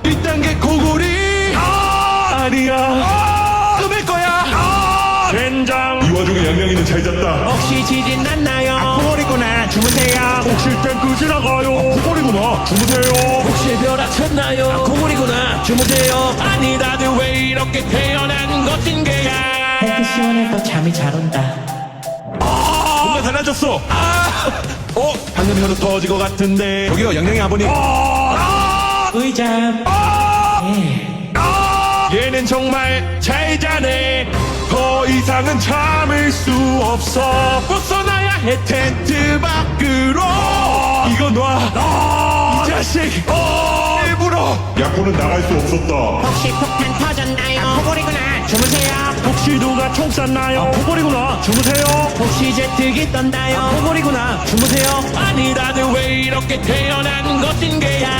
이딴 게 고구리 아니야. 끔일 거야. 된장. 이 와중에 양양이는 잘 잤다. 혹시 지진 났나요? 코골이구나. 주무세요. 혹시 탱크 지나가요? 코골이구나. 주무세요. 혹시 벼락쳤나요? 코골이구나. 주무세요. 아니 다들 왜 이렇게 태어난 것인 게야. 탱크 시원해서 잠이 잘 온다. 뭔가 달라졌어. 방금 혀도 터질 것 같은데. 여기요 양양이 아버님. 꿀잠. 얘는 정말 잘 자네. 더 이상은 참을 수 없어. 벗어나야 해 텐트 밖으로. 이거 놔. 이 자식. 일부러. 야코는 나갈 수 없었다. 혹시 폭탄 터졌나요? 코골이구나. 주무세요. 혹시 누가 총 쐈나요? 코골이구나. 주무세요. 혹시 제트기 떴나요? 코골이구나. 주무세요. 아니 다들 왜 이렇게 태어난 것인 게야.